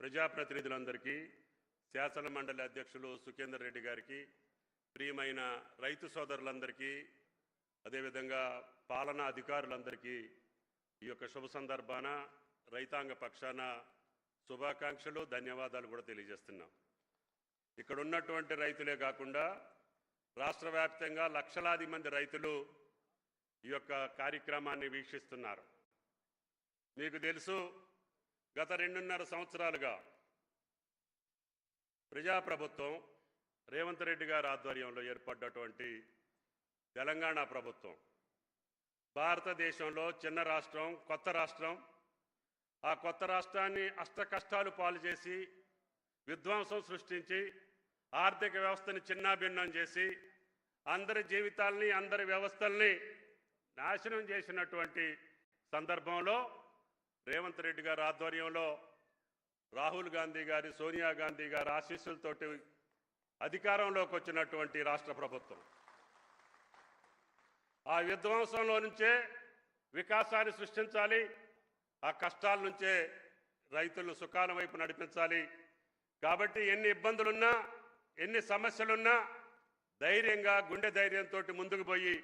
ప్రజాప్రతినిధులందరికీ, శాసన మండలి అధ్యక్షులు సుఖేందర్ రెడ్డి గారికి, ప్రియమైన రైతు సోదరులందరికీ, అదేవిధంగా పాలనా అధికారులందరికీ ఈ యొక్క శుభ సందర్భాన రైతాంగ పక్షాన శుభాకాంక్షలు, ధన్యవాదాలు కూడా తెలియజేస్తున్నాం. ఇక్కడ ఉన్నటువంటి రైతులే కాకుండా రాష్ట్ర వ్యాప్తంగా లక్షలాది మంది రైతులు ఈ యొక్క కార్యక్రమాన్ని వీక్షిస్తున్నారు. మీకు తెలుసు, గత 2.5 సంవత్సరాలుగా ప్రజాప్రభుత్వం రేవంత్ రెడ్డి గారి ఆధ్వర్యంలో ఏర్పడ్డటువంటి తెలంగాణ ప్రభుత్వం భారతదేశంలో చిన్న రాష్ట్రం, కొత్త రాష్ట్రం. ఆ కొత్త రాష్ట్రాన్ని అష్టకష్టాలు పాలు చేసి, విధ్వంసం సృష్టించి, ఆర్థిక వ్యవస్థని చిన్నాభిన్నం చేసి, అందరి జీవితాల్ని, అందరి వ్యవస్థల్ని నాశనం చేసినటువంటి సందర్భంలో రేవంత్ రెడ్డి గారి ఆధ్వర్యంలో రాహుల్ గాంధీ గారి, సోనియా గాంధీ గారి ఆశీస్సులతోటి అధికారంలోకి వచ్చినటువంటి రాష్ట్ర ప్రభుత్వం ఆ విధ్వంసంలో నుంచే వికాసాన్ని సృష్టించాలి, ఆ కష్టాల నుంచే రైతులు సుఖాల వైపు నడిపించాలి. కాబట్టి ఎన్ని ఇబ్బందులున్నా, ఎన్ని సమస్యలున్నా ధైర్యంగా, గుండె ధైర్యంతో ముందుకు పోయి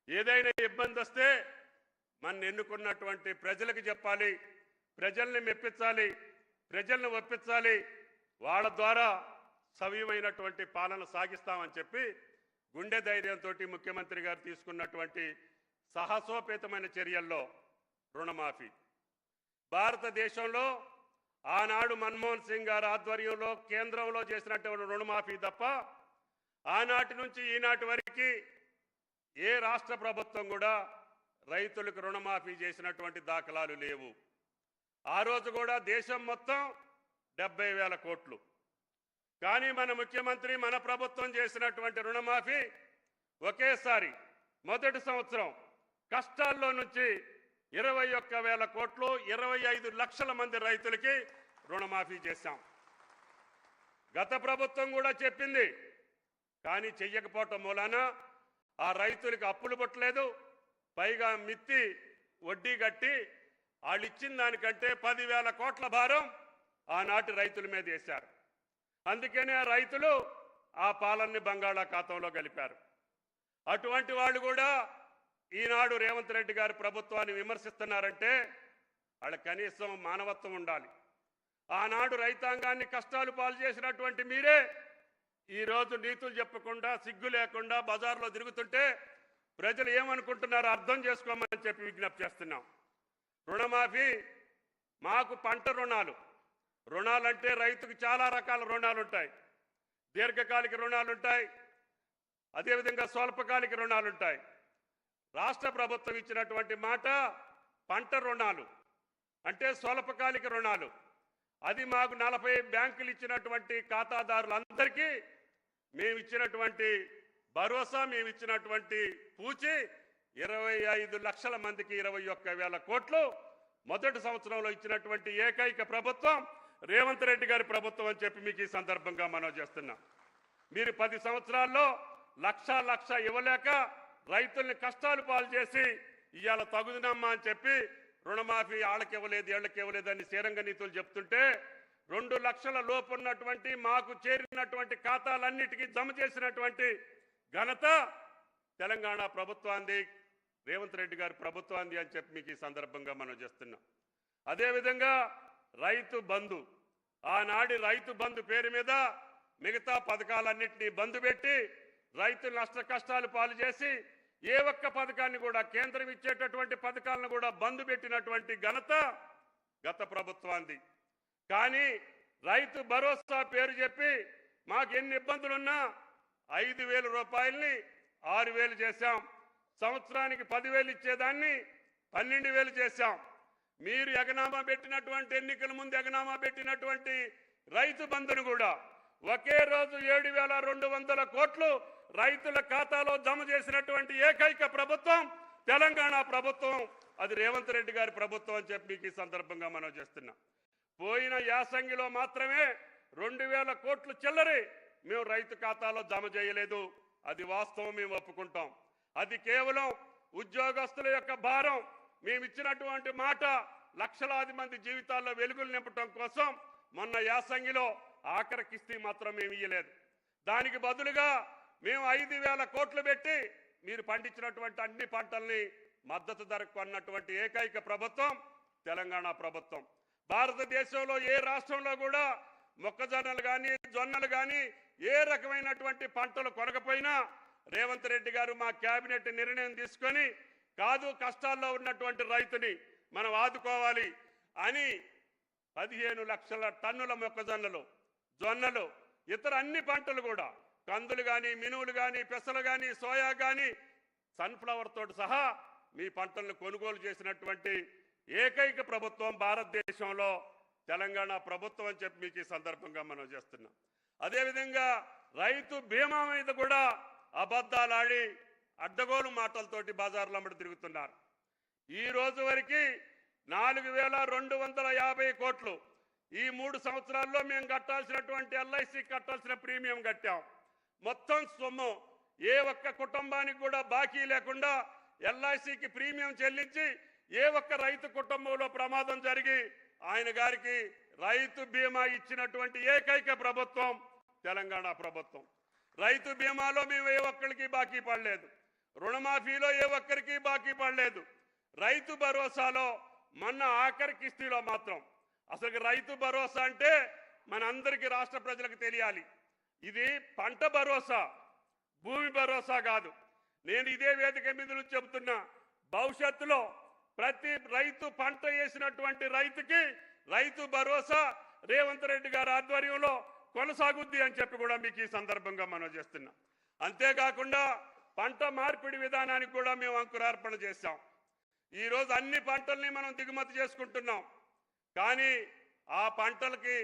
ఏదైనా ఇబ్బంది వస్తే మన ఎన్నుకున్నటువంటి ప్రజలకు చెప్పాలి, ప్రజల్ని మెప్పించాలి, ప్రజల్ని ఒప్పించాలి, వాళ్ళ ద్వారా సవ్యమైనటువంటి పాలన సాగిస్తామని చెప్పి గుండె ధైర్యంతో ముఖ్యమంత్రి గారు తీసుకున్నటువంటి సాహసోపేతమైన చర్యల్లో రుణమాఫీ, భారతదేశంలో ఆనాడు మన్మోహన్ సింగ్ గారి ఆధ్వర్యంలో కేంద్రంలో చేసినటువంటి రుణమాఫీ తప్ప ఆనాటి నుంచి ఈనాటి వరకు ఏ రాష్ట్ర ప్రభుత్వం కూడా రైతులకు రుణమాఫీ చేసినటువంటి దాఖలాలు లేవు. ఆ రోజు కూడా దేశం మొత్తం 70,000 కోట్లు. కానీ మన ముఖ్యమంత్రి, మన ప్రభుత్వం చేసినటువంటి రుణమాఫీ ఒకేసారి మొదటి సంవత్సరం కష్టాల్లో నుంచి 21,000 కోట్లు, 25 లక్షల మంది రైతులకి రుణమాఫీ చేశాం. గత ప్రభుత్వం కూడా చెప్పింది, కానీ చెయ్యకపోవటం మూలాన ఆ రైతులకు అప్పులు పుట్టలేదు, పైగా మిత్తి వడ్డీ కట్టి వాళ్ళు ఇచ్చిన దానికంటే 10,000 కోట్ల భారం ఆనాటి రైతుల మీద వేశారు. అందుకనే ఆ రైతులు ఆ పాలనని బంగాళాఖాతంలో కలిపారు. అటువంటి వాళ్ళు కూడా ఈనాడు రేవంత్ రెడ్డి గారి ప్రభుత్వాన్ని విమర్శిస్తున్నారంటే వాళ్ళకి కనీసం మానవత్వం ఉండాలి. ఆనాడు రైతాంగాన్ని కష్టాలు పాలు చేసినటువంటి మీరే ఈరోజు నీతులు చెప్పకుండా, సిగ్గు లేకుండా బజార్లో తిరుగుతుంటే ప్రజలు ఏమనుకుంటున్నారో అర్థం చేసుకోమని చెప్పి విజ్ఞప్తి చేస్తున్నాం. రుణమాఫీ, మాకు పంట రుణాలంటే రైతుకు చాలా రకాల రుణాలు ఉంటాయి. దీర్ఘకాలిక రుణాలు ఉంటాయి, అదేవిధంగా స్వల్పకాలిక రుణాలు ఉంటాయి. రాష్ట్ర ప్రభుత్వం ఇచ్చినటువంటి మాట పంట రుణాలు అంటే స్వల్పకాలిక రుణాలు. అది మాకు 40 బ్యాంకులు ఇచ్చినటువంటి ఖాతాదారులందరికీ మేము ఇచ్చినటువంటి భరోసా, మేము ఇచ్చినటువంటి పూచి 25 లక్షల మందికి 21,000 కోట్లు మొదటి సంవత్సరంలో ఇచ్చినటువంటి ఏకైక ప్రభుత్వం రేవంత్ రెడ్డి గారి ప్రభుత్వం అని చెప్పి మీకు ఈ సందర్భంగా మనం చేస్తున్నాం. మీరు 10 సంవత్సరాల్లో లక్ష ఇవ్వలేక రైతుల్ని కష్టాలు పాలు చేసి ఇవాళ తగుదనమ్మా అని చెప్పి రుణమాఫీ వాళ్ళకి ఇవ్వలేదు, వీళ్ళకి ఇవ్వలేదని శ్రీరంగ నీతులు చెప్తుంటే 2 లక్షల లోపు ఉన్నటువంటి మాకు చేరినటువంటి ఖాతాలన్నిటికీ జమ చేసినటువంటి ఘనత తెలంగాణ ప్రభుత్వాన్ని, రేవంత్ రెడ్డి గారి ప్రభుత్వాన్ని అని చెప్పి మీకు ఈ సందర్భంగా మనం చేస్తున్నాం. అదేవిధంగా రైతు బంధు, ఆనాడి రైతు బంధు పేరు మీద మిగతా పథకాలన్నింటినీ బంధు పెట్టి రైతులు నష్ట కష్టాలు పాలు చేసి ఏ ఒక్క పథకాన్ని కూడా, కేంద్రం ఇచ్చేటటువంటి పథకాలను కూడా బంధు పెట్టినటువంటి ఘనత గత ప్రభుత్వాన్ని. కానీ రైతు భరోసా పేరు చెప్పి మాకు ఎన్ని ఇబ్బందులున్నా 5,000 రూపాయల్ని 6,000 చేశాం. సంవత్సరానికి 10,000 ఇచ్చేదాన్ని 12,000 చేశాం. మీరు ఎగనామా పెట్టినటువంటి, ఎన్నికల ముందు ఎగనామా పెట్టినటువంటి రైతు బంధును కూడా ఒకే రోజు 7,200 కోట్లు రైతుల ఖాతాలో జమ చేసినటువంటి ఏకైక ప్రభుత్వం తెలంగాణ ప్రభుత్వం. అది రేవంత్ రెడ్డి గారి ప్రభుత్వం అని చెప్పి మీకు ఈ సందర్భంగా మనం చేస్తున్నాం. పోయిన యాసంగిలో మాత్రమే 2,000 కోట్లు చిల్లరి మేము రైతు ఖాతాలో జమ చేయలేదు. అది వాస్తవం, మేము ఒప్పుకుంటాం. అది కేవలం ఉద్యోగస్తుల యొక్క భారం. మేము ఇచ్చినటువంటి మాట లక్షలాది మంది జీవితాల్లో వెలుగులు నింపడం కోసం మొన్న యాసంగిలో ఆఖరి కిస్తీ మాత్రం మేము ఇయ్యలేదు. దానికి బదులుగా మేము 5,000 కోట్లు పెట్టి మీరు పండించినటువంటి అన్ని పంటల్ని మద్దతు ధరకు కొన్నటువంటి ఏకైక ప్రభుత్వం తెలంగాణ ప్రభుత్వం. భారతదేశంలో ఏ రాష్ట్రంలో కూడా మొక్కజొన్నలు కానీ జొన్నలు కానీ ఏ రకమైనటువంటి పంటలు కొనకపోయినా రేవంత్ రెడ్డి గారు మా కేబినెట్ నిర్ణయం తీసుకొని కాదు కష్టాల్లో ఉన్నటువంటి రైతుని మనం ఆదుకోవాలి అని 15 లక్షల టన్నుల మొక్కజొన్నలు జొన్నలు ఇతర అన్ని పంటలు కూడా కందులు కానీ మినువులు కానీ పెసలు కానీ సోయా కానీ సన్ఫ్లవర్ తోటి సహా మీ పంటలను కొనుగోలు చేసినటువంటి ఏకైక ప్రభుత్వం భారతదేశంలో తెలంగాణ ప్రభుత్వం అని చెప్పి మీకు ఈ సందర్భంగా మనం చేస్తున్నాం. అదేవిధంగా రైతు బీమా మీద కూడా అబద్ధాలాడి అడ్డగోలు మాటలతోటి బజార్లో అమ్మడి తిరుగుతున్నారు. ఈ రోజు వరకు 4,250 కోట్లు ఈ 3 సంవత్సరాల్లో మేము కట్టాల్సినటువంటి ఎల్ఐసి కట్టాల్సిన ప్రీమియం కట్టాం. మొత్తం సొమ్ము ఏ ఒక్క కుటుంబానికి కూడా బాకీ లేకుండా ఎల్ఐసికి ప్రీమియం చెల్లించి ఏ ఒక్క రైతు కుటుంబంలో ప్రమాదం జరిగి ఆయన గారికి రైతు బీమా ఇచ్చినటువంటి ఏకైక ప్రభుత్వం తెలంగాణ ప్రభుత్వం. రైతు బీమాలో మేము ఏ ఒక్కరికి బాకీ పడలేదు, రుణమాఫీలో ఏ ఒక్కరికి బాకీ పడలేదు. రైతు భరోసాలో మొన్న ఆఖరి కిస్తీలో మాత్రం అసలు రైతు భరోసా అంటే మనందరికీ రాష్ట్ర ప్రజలకు తెలియాలి, ఇది పంట భరోసా భూమి భరోసా కాదు. నేను ఇదే వేదిక మీద నుంచి చెబుతున్నా, భవిష్యత్తులో ప్రతి రైతు పంట వేసినటువంటి రైతుకి రైతు భరోసా రేవంత్ రెడ్డి గారి ఆధ్వర్యంలో కొనసాగుద్ది అని చెప్పి కూడా మీకు ఈ సందర్భంగా మనం చేస్తున్నాం. అంతేకాకుండా పంట మార్పిడి విధానానికి కూడా మేము అంకురార్పణ చేశాం. ఈరోజు అన్ని పంటల్ని మనం దిగుమతి చేసుకుంటున్నాం, కానీ ఆ పంటలకి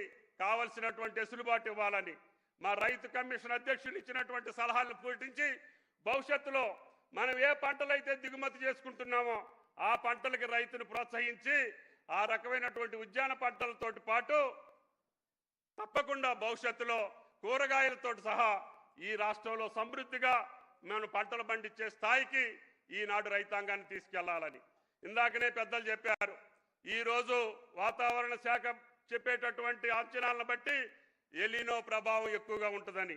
కావలసినటువంటి వెసులుబాటు ఇవ్వాలని మా రైతు కమిషన్ అధ్యక్షులు ఇచ్చినటువంటి సలహాలను పూర్తించి భవిష్యత్తులో మనం ఏ పంటలైతే దిగుమతి చేసుకుంటున్నామో ఆ పంటలకి రైతును ప్రోత్సహించి ఆ రకమైనటువంటి ఉద్యాన పంటలతో పాటు తప్పకుండా భవిష్యత్తులో కూరగాయలతో సహా ఈ రాష్ట్రంలో సమృద్ధిగా మనం పంటలు పండించే స్థాయికి ఈనాడు రైతాంగాన్ని తీసుకెళ్లాలని ఇందాకనే పెద్దలు చెప్పారు. ఈరోజు వాతావరణ శాఖ చెప్పేటటువంటి అంచనాలను బట్టి ఎలినో ప్రభావం ఎక్కువగా ఉంటుందని,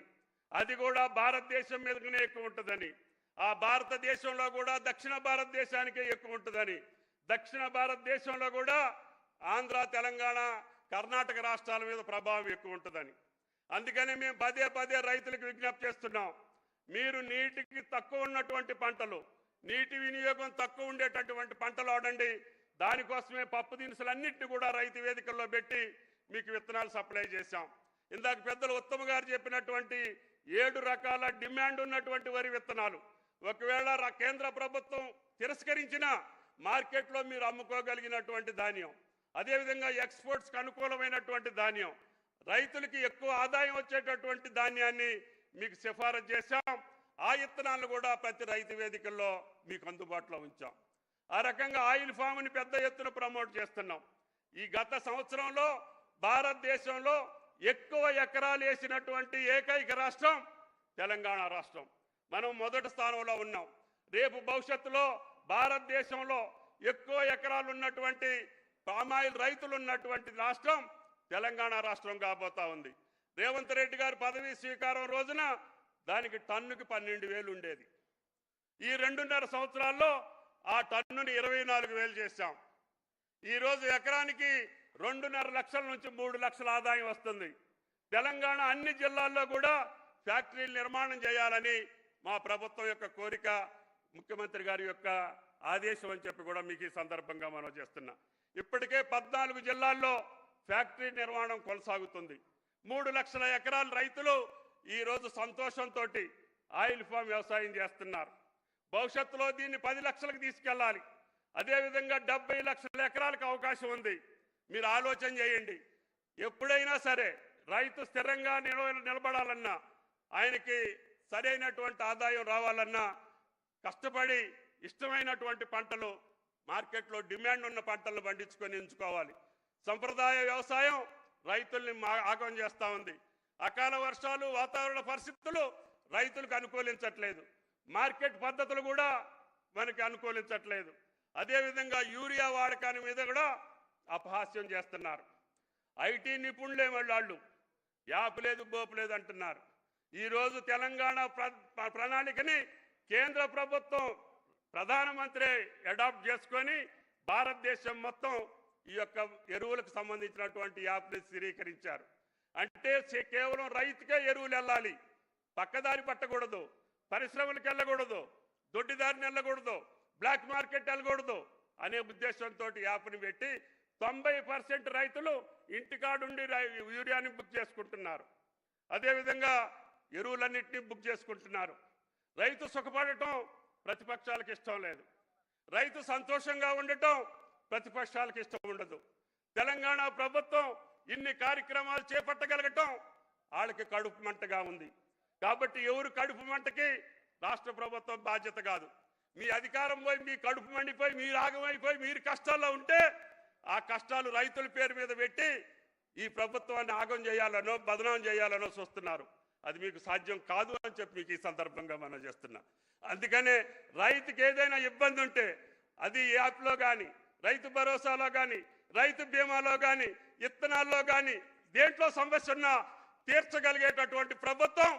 అది కూడా భారతదేశం మీదనే ఎక్కువ ఉంటుందని, ఆ భారతదేశంలో కూడా దక్షిణ భారతదేశానికే ఎక్కువ ఉంటుందని, దక్షిణ భారతదేశంలో కూడా ఆంధ్ర తెలంగాణ కర్ణాటక రాష్ట్రాల మీద ప్రభావం ఎక్కువ ఉంటుందని. అందుకని మేము పదే పదే రైతులకు విజ్ఞప్తి చేస్తున్నాం, మీరు నీటికి తక్కువ ఉన్నటువంటి పంటలు, నీటి వినియోగం తక్కువ ఉండేటటువంటి పంటలు వాడండి. దానికోసమే పప్పు దినుసులన్నింటినీ కూడా రైతు వేదికల్లో పెట్టి మీకు విత్తనాలు సప్లై చేశాం. ఇందాక పెద్దలు ఉత్తమ గారు చెప్పినటువంటి 7 రకాల డిమాండ్ ఉన్నటువంటి వరి విత్తనాలు ఒకవేళ కేంద్ర ప్రభుత్వం తిరస్కరించిన మార్కెట్లో మీరు అమ్ముకోగలిగినటువంటి ధాన్యం, అదేవిధంగా ఎక్స్పోర్ట్స్కి అనుకూలమైనటువంటి ధాన్యం, రైతులకి ఎక్కువ ఆదాయం వచ్చేటటువంటి ధాన్యాన్ని మీకు సిఫారసు చేశాం. ఆ విత్తనాలను కూడా ప్రతి రైతు వేదికల్లో మీకు అందుబాటులో ఉంచాం. ఆ రకంగా ఆయిల్ ఫామ్ని పెద్ద ఎత్తున ప్రమోట్ చేస్తున్నాం. ఈ గత సంవత్సరంలో భారతదేశంలో ఎక్కువ ఎకరాలు వేసినటువంటి ఏకైక రాష్ట్రం తెలంగాణ రాష్ట్రం. మనం మొదటి స్థానంలో ఉన్నాం. రేపు భవిష్యత్తులో భారతదేశంలో ఎక్కువ ఎకరాలు ఉన్నటువంటి పామాయిల్ రైతులు ఉన్నటువంటి రాష్ట్రం తెలంగాణ రాష్ట్రం కాబోతా ఉంది. రేవంత్ రెడ్డి గారు పదవీ స్వీకారం రోజున దానికి టన్నుకి 12,000 ఉండేది. ఈ 2.5 సంవత్సరాల్లో ఆ టన్నుని 24,000 చేశాం. ఈరోజు ఎకరానికి 2.5 లక్షల నుంచి 3 లక్షల ఆదాయం వస్తుంది. తెలంగాణ అన్ని జిల్లాల్లో కూడా ఫ్యాక్టరీలు నిర్మాణం చేయాలని మా ప్రభుత్వం యొక్క కోరిక, ముఖ్యమంత్రి గారి యొక్క ఆదేశం అని చెప్పి కూడా మీకు ఈ సందర్భంగా మనం చేస్తున్నాం. ఇప్పటికే 14 జిల్లాల్లో ఫ్యాక్టరీ నిర్మాణం కొనసాగుతుంది. 3 లక్షల ఎకరాల రైతులు ఈరోజు సంతోషంతో ఆయిల్ ఫామ్ వ్యవసాయం చేస్తున్నారు. భవిష్యత్తులో దీన్ని 10 లక్షలకు తీసుకెళ్ళాలి. అదేవిధంగా 70 లక్షల ఎకరాలకు అవకాశం ఉంది. మీరు ఆలోచన చేయండి. ఎప్పుడైనా సరే రైతు స్థిరంగా నిలబడాలన్నా, ఆయనకి సరైనటువంటి ఆదాయం రావాలన్నా కష్టపడి ఇష్టమైనటువంటి పంటలు, మార్కెట్లో డిమాండ్ ఉన్న పంటలను పండించుకొని ఎంచుకోవాలి. సంప్రదాయ వ్యవసాయం రైతుల్ని ఆగం చేస్తూ ఉంది. అకాల వర్షాలు, వాతావరణ పరిస్థితులు రైతులకు అనుకూలించట్లేదు. మార్కెట్ పద్ధతులు కూడా మనకి అనుకూలించట్లేదు. అదేవిధంగా యూరియా వాడకాన్ని మీద కూడా అపహాస్యం చేస్తున్నారు. ఐటీ నిపుణులే వాళ్ళు యాప్ లేదు బోపు లేదు అంటున్నారు. ఈరోజు తెలంగాణ ప్రణాళికని కేంద్ర ప్రభుత్వం ప్రధానమంత్రి అడాప్ట్ చేసుకొని భారతదేశం మొత్తం ఈ యొక్క ఎరువులకు సంబంధించినటువంటి యాప్ని స్థిరీకరించారు. అంటే కేవలం రైతుకే ఎరువులు వెళ్ళాలి, పక్కదారి పట్టకూడదు, పరిశ్రమలకు వెళ్ళకూడదు, దొడ్డిదారిని వెళ్ళకూడదు, బ్లాక్ మార్కెట్ వెళ్ళకూడదు అనే ఉద్దేశంతో యాప్ని పెట్టి 90% రైతులు ఇంటికాడుండి యూరియాని బుక్ చేసుకుంటున్నారు. అదేవిధంగా ఎరువులన్నింటినీ బుక్ చేసుకుంటున్నారు. రైతు సుఖపడటం ప్రతిపక్షాలకు ఇష్టం లేదు, రైతు సంతోషంగా ఉండటం ప్రతిపక్షాలకు ఇష్టం ఉండదు. తెలంగాణ ప్రభుత్వం ఇన్ని కార్యక్రమాలు చేపట్టగలగటం వాళ్ళకి కడుపు మంటగా ఉంది. కాబట్టి ఎవరు కడుపు మంటకి రాష్ట్ర ప్రభుత్వం బాధ్యత కాదు. మీ అధికారం పోయి మీ కడుపు మండిపోయి మీరు ఆగమైపోయి మీరు కష్టాల్లో ఉంటే ఆ కష్టాలు రైతుల పేరు మీద పెట్టి ఈ ప్రభుత్వాన్ని ఆగం చేయాలనో బదనాం చేయాలనో చూస్తున్నారు. అది మీకు సాధ్యం కాదు అని చెప్పి మీకు ఈ సందర్భంగా మనం చేస్తున్నా. అందుకనే రైతుకి ఏదైనా ఇబ్బంది ఉంటే అది యాప్లో కానీ, రైతు భరోసాలో కానీ, రైతు బీమాలో కానీ, విత్తనాల్లో కానీ దేంట్లో సమస్య ఉన్నా తీర్చగలిగేటటువంటి ప్రభుత్వం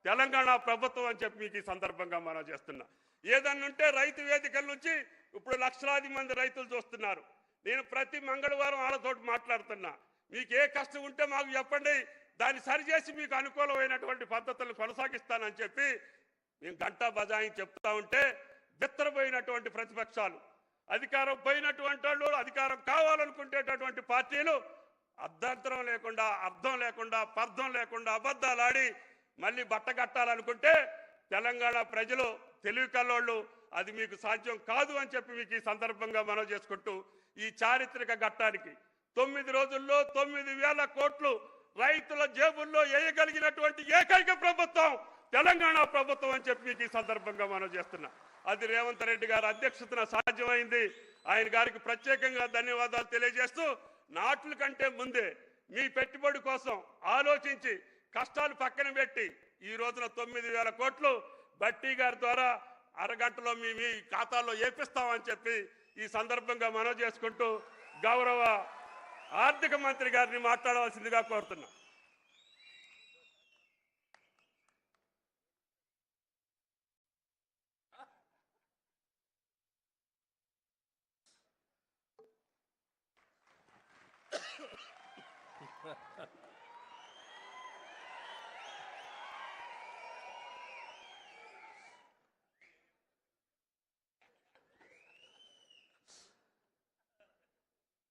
తెలంగాణ ప్రభుత్వం అని చెప్పి మీకు ఈ సందర్భంగా మనం చేస్తున్నా. ఏదన్నుంటే రైతు వేదికల నుంచి ఇప్పుడు లక్షలాది మంది రైతులు చూస్తున్నారు. నేను ప్రతి మంగళవారం వాళ్ళతో మాట్లాడుతున్నా. మీకు ఏ కష్టం ఉంటే మాకు చెప్పండి, దాన్ని సరిచేసి మీకు అనుకూలమైనటువంటి పద్ధతులను కొనసాగిస్తానని చెప్పి మేము గంటా బజాయి చెప్తా ఉంటే బిత్తరపోయినటువంటి ప్రతిపక్షాలు, అధికారం పోయినటువంటి వాళ్ళు, అధికారం కావాలనుకునేటటువంటి పార్టీలు అర్ధాంతరం లేకుండా, అర్థం లేకుండా, పర్థం లేకుండా అబద్ధాలు ఆడి మళ్ళీ బట్టగట్టాలనుకుంటే తెలంగాణ ప్రజలు తెలివి కల్లోళ్ళు అది మీకు సాధ్యం కాదు అని చెప్పి మీకు ఈ సందర్భంగా మనం చేసుకుంటూ ఈ చారిత్రక ఘట్టానికి 9 రోజుల్లో 9,000 కోట్లు రైతుల జేబుల్లో వేయగలిగినటువంటి ఏకైక ప్రభుత్వం తెలంగాణ ప్రభుత్వం అని చెప్పి మీకు ఈ సందర్భంగా మనం చేస్తున్నాం. అది రేవంత్ రెడ్డి గారి అధ్యక్షతన సాధ్యమైంది. ఆయన గారికి ప్రత్యేకంగా ధన్యవాదాలు తెలియజేస్తూ నాట్ల కంటే ముందే మీ పెట్టుబడి కోసం ఆలోచించి కష్టాలు పక్కన పెట్టి ఈ రోజున 9,000 కోట్లు బట్టి గారి ద్వారా అరగంటలో మీ ఖాతాల్లో వేపిస్తామని చెప్పి ఈ సందర్భంగా మనం చేసుకుంటూ గౌరవ ఆర్థిక మంత్రి గారిని మాట్లాడవలసిందిగా కోరుతున్నాం.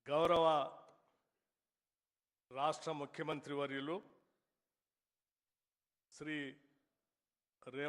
గౌరవ రాష్ట్ర ముఖ్యమంత్రి వర్యులు శ్రీ రేవంత్